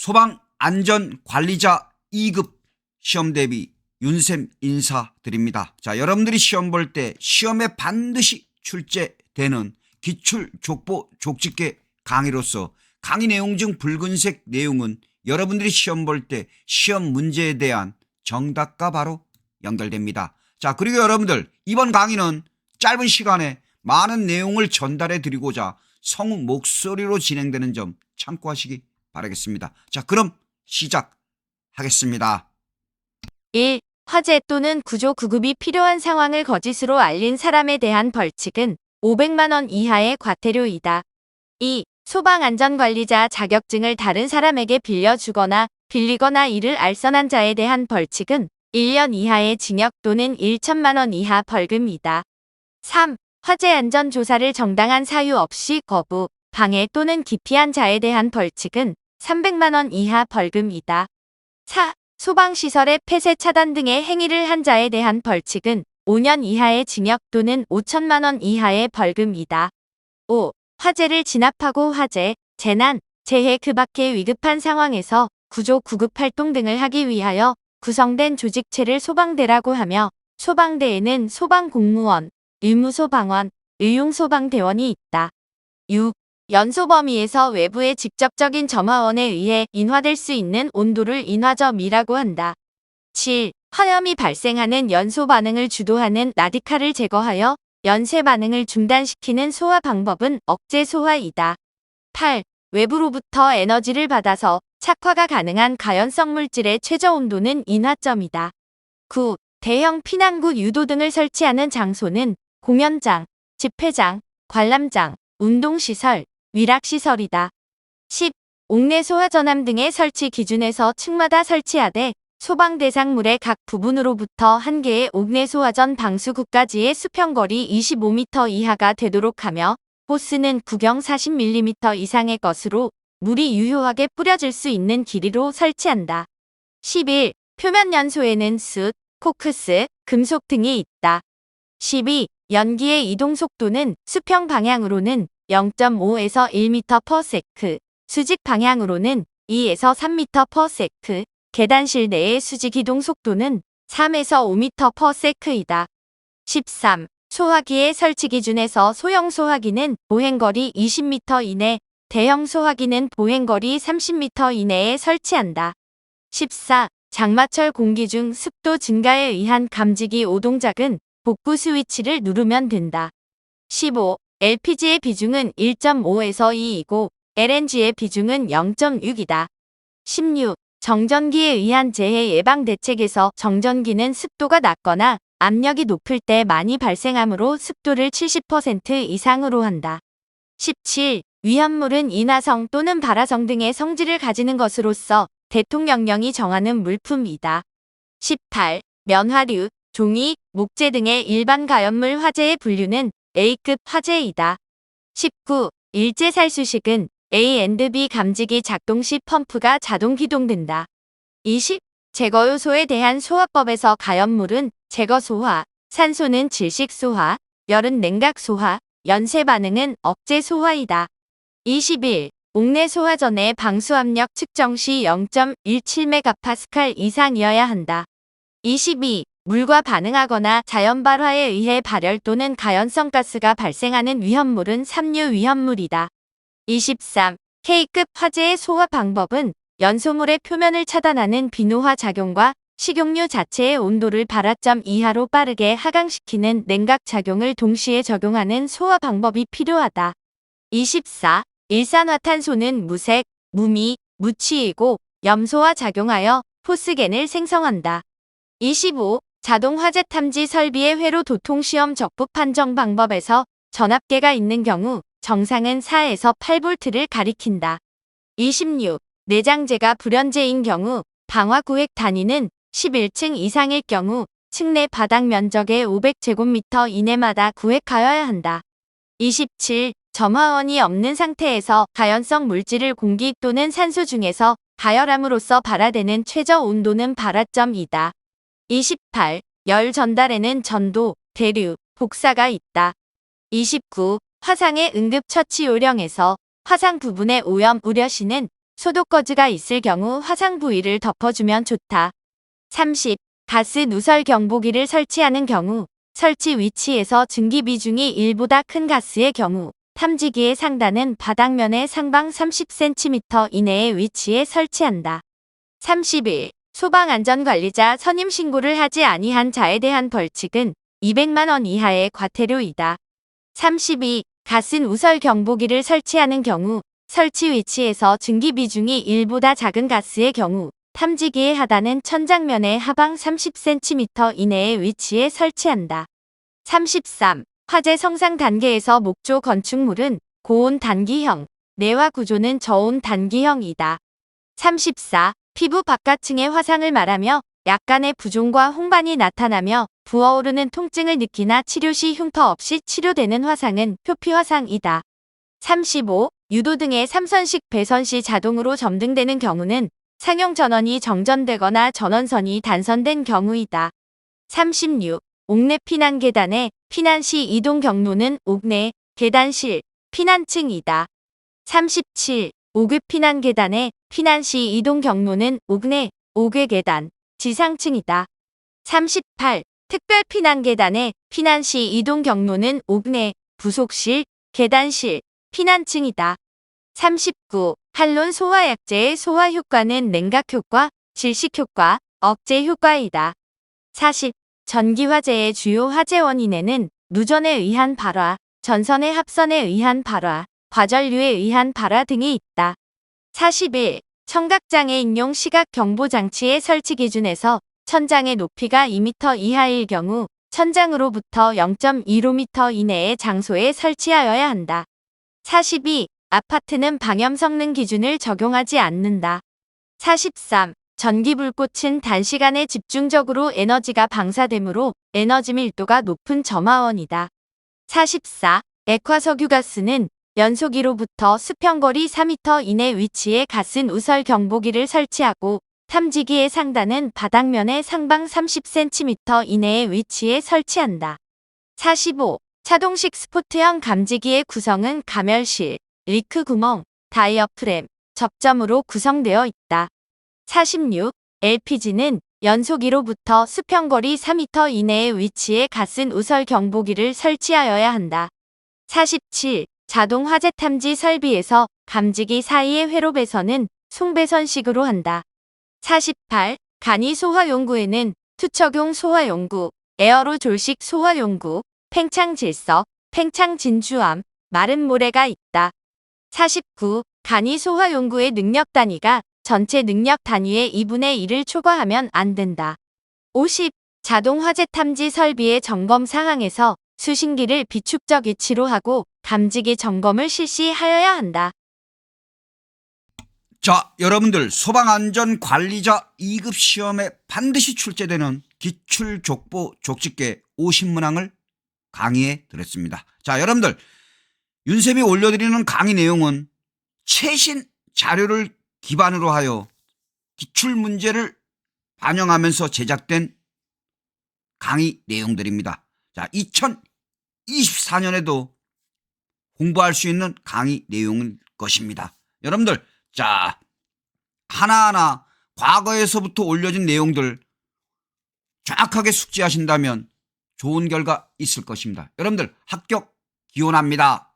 소방안전관리자 2급 시험 대비 윤쌤 인사드립니다. 자, 여러분들이 시험 볼 때 시험에 반드시 출제되는 기출족보 족집게 강의로서 강의 내용 중 붉은색 내용은 여러분들이 시험 볼 때 시험 문제에 대한 정답과 바로 연결됩니다. 자, 그리고 여러분들 이번 강의는 짧은 시간에 많은 내용을 전달해 드리고자 성우 목소리로 진행되는 점 참고하시기 바라겠습니다. 자, 그럼 시작하겠습니다. 1. 화재 또는 구조 구급이 필요한 상황을 거짓으로 알린 사람에 대한 벌칙은 500만 원 이하의 과태료이다. 2. 소방안전관리자 자격증을 다른 사람에게 빌려주거나 빌리거나 이를 알선한 자에 대한 벌칙은 1년 이하의 징역 또는 1천만 원 이하 벌금이다. 3. 화재 안전 조사를 정당한 사유 없이 거부, 방해 또는 기피한 자에 대한 벌칙은 300만 원 이하 벌금이다. 4. 소방시설의 폐쇄 차단 등의 행위를 한 자에 대한 벌칙은 5년 이하의 징역 또는 5천만 원 이하의 벌금이다. 5. 화재를 진압하고 화재, 재난, 재해 그 밖의 위급한 상황에서 구조 구급 활동 등을 하기 위하여 구성된 조직체를 소방대라고 하며 소방대에는 소방공무원, 의무소방원, 의용소방대원이 있다. 6. 연소 범위에서 외부의 직접적인 점화원에 의해 인화될 수 있는 온도를 인화점이라고 한다. 7. 화염이 발생하는 연소 반응을 주도하는 라디칼을 제거하여 연쇄 반응을 중단시키는 소화 방법은 억제 소화이다. 8. 외부로부터 에너지를 받아서 착화가 가능한 가연성 물질의 최저 온도는 인화점이다. 9. 대형 피난구 유도 등을 설치하는 장소는 공연장, 집회장, 관람장, 운동시설, 위락시설이다. 10. 옥내 소화전함 등의 설치 기준에서 층마다 설치하되 소방대상물의 각 부분으로부터 한 개의 옥내 소화전 방수구까지의 수평거리 25m 이하가 되도록 하며 호스는 구경 40mm 이상의 것으로 물이 유효하게 뿌려질 수 있는 길이로 설치한다. 11. 표면 연소에는 숯, 코크스, 금속 등이 있다. 12. 연기의 이동 속도는 수평 방향으로는 0.5에서 1m/s, 수직 방향으로는 2에서 3m/s, 계단실 내의 수직 이동 속도는 3에서 5m/s이다. 13. 소화기의 설치 기준에서 소형 소화기는 보행거리 20m 이내, 대형 소화기는 보행거리 30m 이내에 설치한다. 14. 장마철 공기 중 습도 증가에 의한 감지기 오동작은 복구 스위치를 누르면 된다. 15. LPG의 비중은 1.5에서 2이고 LNG의 비중은 0.6이다. 16. 정전기에 의한 재해 예방 대책에서 정전기는 습도가 낮거나 압력이 높을 때 많이 발생하므로 습도를 70% 이상으로 한다. 17. 위험물은 인화성 또는 발화성 등의 성질을 가지는 것으로서 대통령령이 정하는 물품이다. 18. 면화류, 종이, 목재 등의 일반 가연물 화재의 분류는 A급 화재이다. 19. 일제살수식은 A&B 감지기 작동 시 펌프가 자동 기동된다. 20. 제거요소에 대한 소화법에서 가연물은 제거소화, 산소는 질식소화, 열은 냉각소화, 연쇄 반응은 억제소화이다. 21. 옥내 소화전의 방수압력 측정 시 0.17MPa 이상이어야 한다. 22. 물과 반응하거나 자연발화에 의해 발열 또는 가연성 가스가 발생하는 위험물은 삼류 위험물이다. 23. K급 화재의 소화 방법은 연소물의 표면을 차단하는 비노화 작용과 식용유 자체의 온도를 발화점 이하로 빠르게 하강시키는 냉각 작용을 동시에 적용하는 소화 방법이 필요하다. 24. 일산화탄소는 무색, 무미, 무취이고 염소와 작용하여 포스겐을 생성한다. 25. 자동 화재 탐지 설비의 회로 도통 시험 적부 판정 방법에서 전압계가 있는 경우 정상은 4에서 8V를 가리킨다. 26. 내장재가 불연재인 경우 방화 구획 단위는 11층 이상일 경우 층 내 바닥 면적의 500제곱미터 이내마다 구획하여야 한다. 27. 점화원이 없는 상태에서 가연성 물질을 공기 또는 산소 중에서 가열함으로써 발화되는 최저 온도는 발화점이다. 28. 열 전달에는 전도, 대류, 복사가 있다. 29. 화상의 응급처치 요령에서 화상 부분의 오염 우려시는 소독거즈가 있을 경우 화상 부위를 덮어주면 좋다. 30. 가스 누설 경보기를 설치하는 경우 설치 위치에서 증기 비중이 1보다 큰 가스의 경우 탐지기의 상단은 바닥면의 상방 30cm 이내의 위치에 설치한다. 31. 소방안전관리자 선임 신고를 하지 아니한 자에 대한 벌칙은 200만 원 이하의 과태료이다. 32. 가스 누설 경보기를 설치하는 경우 설치 위치에서 증기 비중이 1보다 작은 가스의 경우 탐지기의 하단은 천장면의 하방 30cm 이내의 위치에 설치한다. 33. 화재 성상 단계에서 목조 건축물은 고온 단기형, 내화 구조는 저온 단기형이다. 34. 피부 바깥층의 화상을 말하며 약간의 부종과 홍반이 나타나며 부어오르는 통증을 느끼나 치료 시 흉터 없이 치료되는 화상은 표피화상이다. 35. 유도 등의 3선식 배선 시 자동으로 점등되는 경우는 상용 전원이 정전되거나 전원선이 단선된 경우이다. 36. 옥내 피난 계단의 피난 시 이동 경로는 옥내, 계단실, 피난층이다. 37. 옥외 피난 계단의 피난 시 이동 경로는 옥내, 옥외 계단, 지상층이다. 38. 특별 피난 계단의 피난 시 이동 경로는 옥내, 부속실, 계단실, 피난층이다. 39. 한론 소화약제의 소화 효과는 냉각 효과, 질식 효과, 억제 효과이다. 40. 전기 화재의 주요 화재 원인에는 누전에 의한 발화, 전선의 합선에 의한 발화, 과전류에 의한 발화 등이 있다. 41. 청각장애인용 시각 경보 장치의 설치 기준에서 천장의 높이가 2m 이하일 경우 천장으로부터 0.15m 이내의 장소에 설치하여야 한다. 42. 아파트는 방염 성능 기준을 적용하지 않는다. 43. 전기불꽃은 단시간에 집중적으로 에너지가 방사되므로 에너지 밀도가 높은 점화원이다. 44. 액화석유가스는 연소기로부터 수평거리 4m 이내 위치에 가스 누설 경보기를 설치하고 탐지기의 상단은 바닥면의 상방 30cm 이내의 위치에 설치한다. 45. 차동식 스포트형 감지기의 구성은 가멸실, 리크 구멍, 다이어프램, 접점으로 구성되어 있다. 46. LPG는 연소기로부터 수평거리 4m 이내의 위치에 가스 누설 경보기를 설치하여야 한다. 47. 자동 화재 탐지 설비에서 감지기 사이의 회로 배선은 송배선식으로 한다. 48. 간이 소화용구에는 투척용 소화용구, 에어로 졸식 소화용구, 팽창 질석, 팽창 진주암, 마른 모래가 있다. 49. 간이 소화용구의 능력 단위가 전체 능력 단위의 2분의 1을 초과하면 안 된다. 50. 자동 화재 탐지 설비의 점검 상황에서 수신기를 비축적 위치로 하고 감지기 점검을 실시하여야 한다. 자, 여러분들 소방안전관리자 2급 시험에 반드시 출제되는 기출족보 족집계 50문항을 강의해 드렸습니다. 자, 여러분들 윤쌤이 올려드리는 강의 내용은 최신 자료를 기반으로 하여 기출문제를 반영하면서 제작된 강의 내용들입니다. 자, 2024년에도 공부할 수 있는 강의 내용일 것입니다. 여러분들, 자, 하나하나 과거에서부터 올려진 내용들 정확하게 숙지하신다면 좋은 결과 있을 것입니다. 여러분들 합격 기원합니다.